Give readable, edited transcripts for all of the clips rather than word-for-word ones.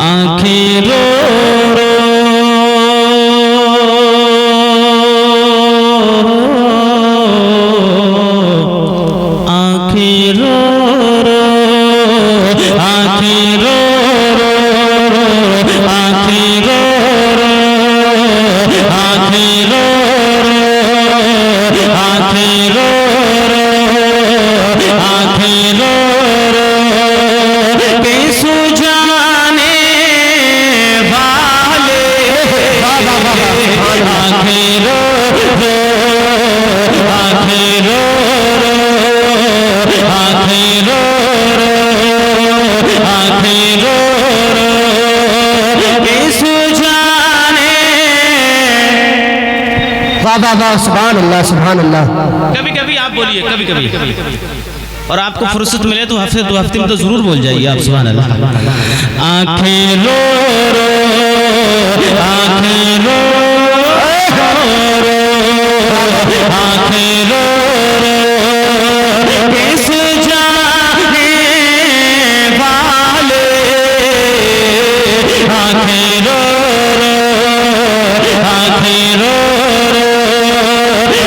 आंखें रो रो आंखें रो रो आंखें रो रो आंखें रो रो आंखें रो रो आंखें रो रो आंखें रो रो बेसु जाने वाले आंखें रो रो आंखें रो रो आंखें रो रो आंखें रो रो बेसु जाने। वाह वाह वाह, सुभान अल्लाह सुभान अल्लाह। कभी कभी आप बोलिए, कभी कभी और आपको फुर्सत मिले तो हफ्ते दो हफ्ते में तो जरूर बोल जाइए आप सुभान अल्लाह। आंखें रो रो आंखें रो रो आंखें रो रो किस जाने वाले आंखें रो रो आंखें रो रो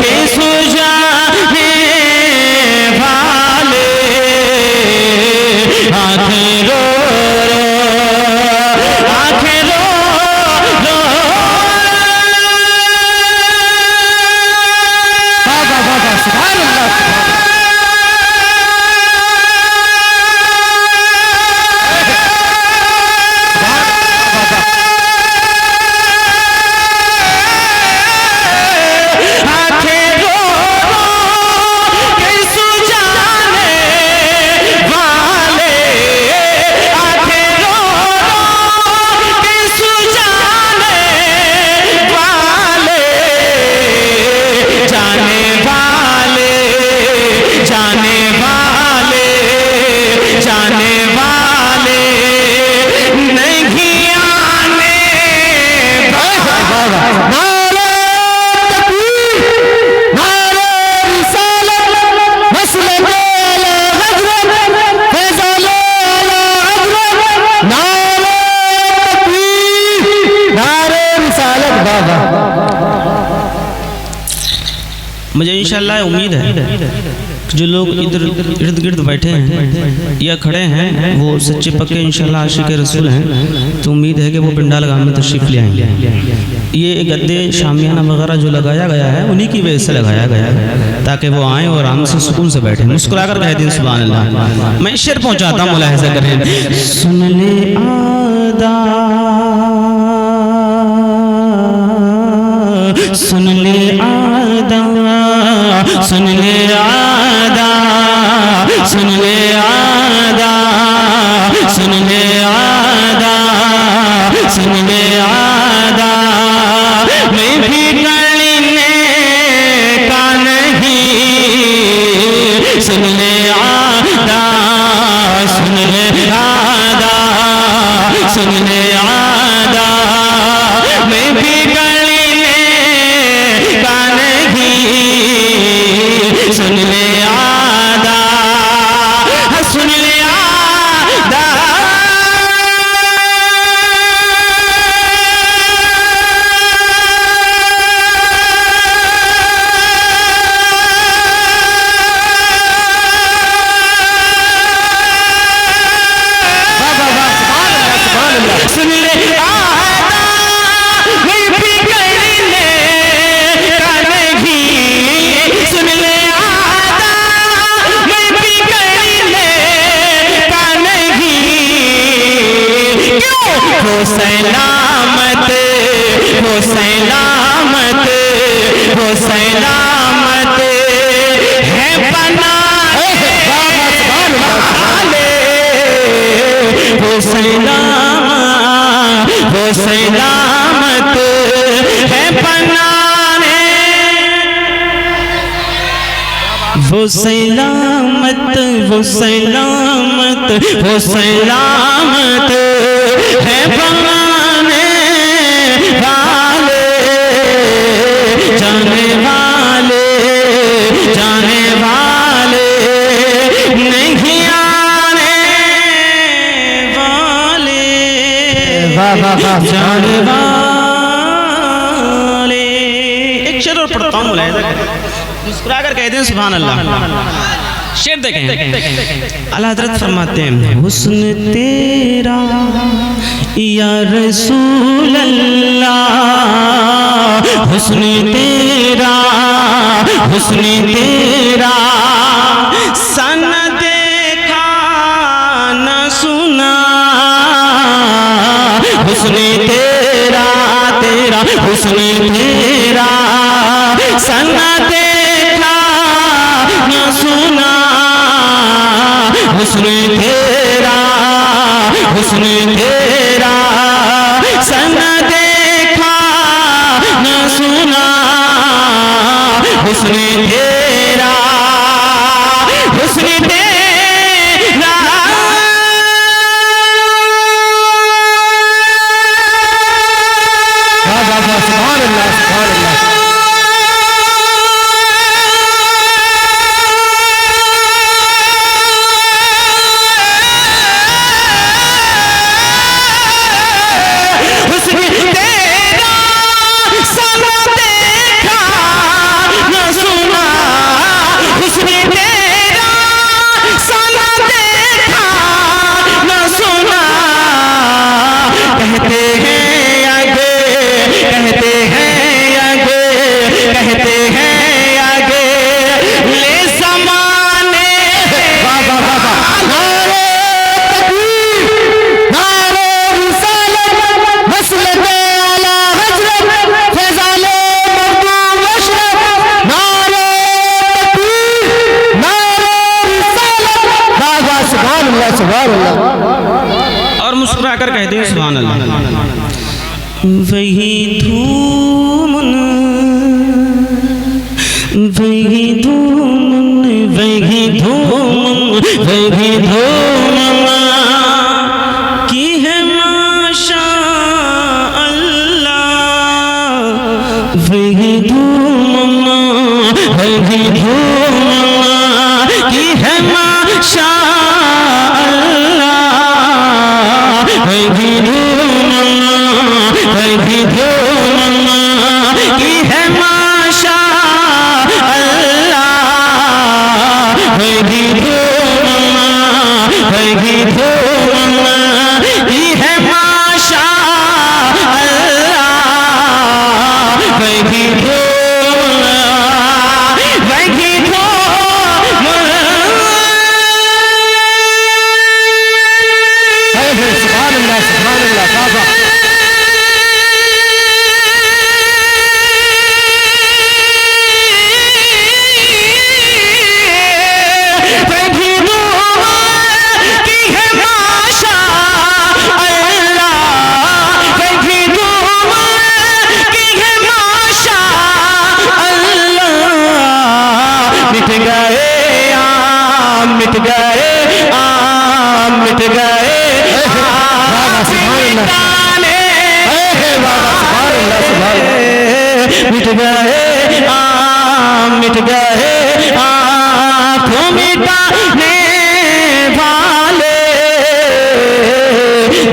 किस जाने वाले आंखें रो रो आंखें रो रो। वाह वाह वाह वाह, सुभान अल्लाह। आंखें रो रो किस जाने वाले आंखें रो रो किस जाने वाले जाने वाले जाने वाले जाने वाले नहीं आने नारे तकबीर, नारे रिसालत, मसलक अला हज़रत, फैज़ल अला हज़रत, नारे तकबीर, नारे रिसालत। वाह वाह। मुझे इंशाल्लाह उम्मीद है कि जो लोग इधर इर्द गिर्द बैठे हैं या खड़े हैं वो सच्चे पक्के इंशाल्लाह आशिक रसूल हैं, तो उम्मीद है कि वो पिंडाल गांव में तशरीफ ले आएंगे। ये गद्दे शामियाना वगैरह जो लगाया गया है उन्हीं की वजह से लगाया गया है ताकि वो आएँ और आराम से सुकून से बैठे, मुस्कुरा कर कह दें सुभान अल्लाह। मैं शेर पहुंचाता हूँ, मुलाहिज़ा करें। सुन ले आदा सुन ले आदा सुन ले आदा सुन ले आदा सुन ले आदा सुन ले आदा मैं भी करने का नहीं सुन ले आदा सुन ले आदा सुन ले आदा मैं भी करने का नहीं सुन ले आदा सुन ले आदा। सुन ले आदा मैं भी करने का नहीं सुन ले आदा मैं भी करने का नहीं क्यों वो सलामत वो सलामत वो सलामत है बनाने वाले वो सलामत है बनाने वो सलामत वो सलामत वो सलामत है बनाने वाले जाने वाले जाने वाले नहीं आने वाले। वाह वाह वाह जाने वाले। एक शेर और पढ़ता हूँ, मुस्कुरा कर कहते हैं सुभान अल्लाह। शेर देखें, आला हज़रत फरमाते हैं हुस्न तेरा या रसूल अल्लाह, हुस्न तेरा, हुस्न तेरा सन देखा न सुना, हुस्न तेरा, तेरा हुस्न तेरा सन देखा न सुना, हुस्न तेरा, हुस्न तेरा सन देखा न सुना, हुस्न तेरा, हुस्न तेरा। वाह वाह वाह सुभान अल्लाह सुभान अल्लाह। और मुस्कुरा कर कहते हैं सुभान अल्लाह। वही धूम, वही धूम, वही धूम, वही धूम की है माशा अल्लाह, वही धूम, वही धूम की है माशा मिट गए मिट गए आँखों मिटाने वाले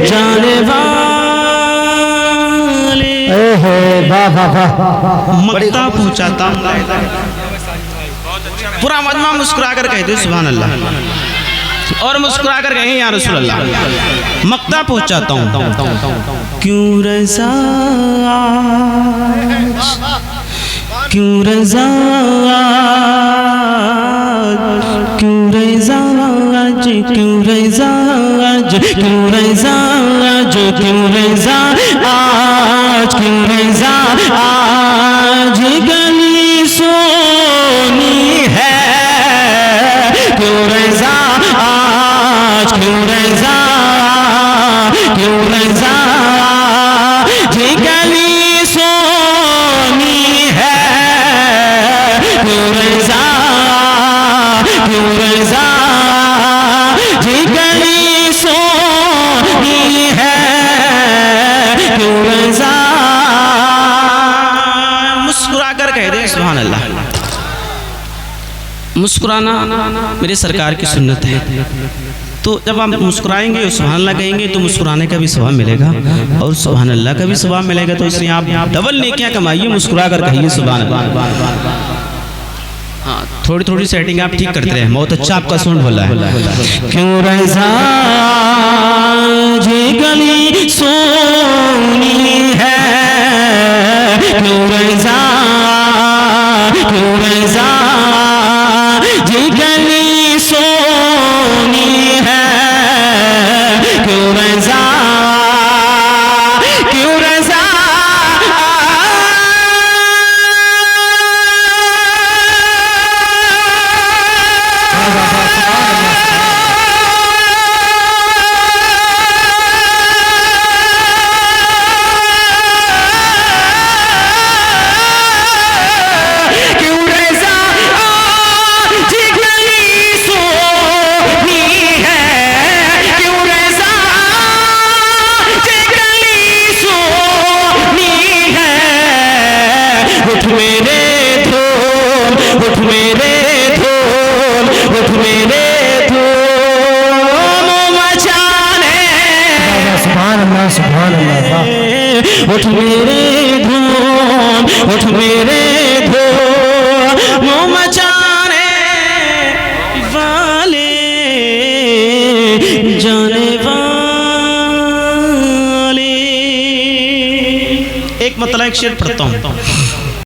जाने वाले। मक्ता पहुँचाता हूँ, पूरा मजमा मुस्कुरा कर कहते सुभान अल्लाह, और मुस्कुरा कर कहें या रसूल अल्लाह। मक्ता पहुँचाता हूँ क्यों रज़ा, क्यों रज़ा, क्यों रज़ा, क्यों रज़ा, क्यों रज़ा, क्यों रज़ा आज, क्यों रज़ा आज गली सोनी है, क्यों रज़ा आज, क्यों रज़ा, क्यों रज़ा जी गली सोनी है, क्यों रज़ा, क्यों रज़ा जी गली सोनी है, क्यों रज़ा। मुस्कुरा कर कह दे सुभान अल्लाह। मुस्कुराना मेरे सरकार की सुन्नत है। तो जब आप मुस्कुराएंगे, सुभान अल्लाह कहेंगे, तो मुस्कुराने का भी स्वभाव मिलेगा और सुभान अल्लाह का भी स्वभाव मिलेगा। तो इसलिए आप डबल नेकियां कमाइए, मुस्कुरा कर कहिए सुभान अल्लाह। हाँ, थोड़ी थोड़ी सेटिंग आप ठीक करते रहे। बहुत अच्छा आपका साउंड बोला है। क्यों रज़ा जी गली सोनी है, क्यों रज़ा जी गली सोनी है, क्यों रज़ा उठ मेरे धूम, उठ मेरे धूम मचाने वाले जाने वाले। एक मतलब एक शेर पढ़ता हूँ।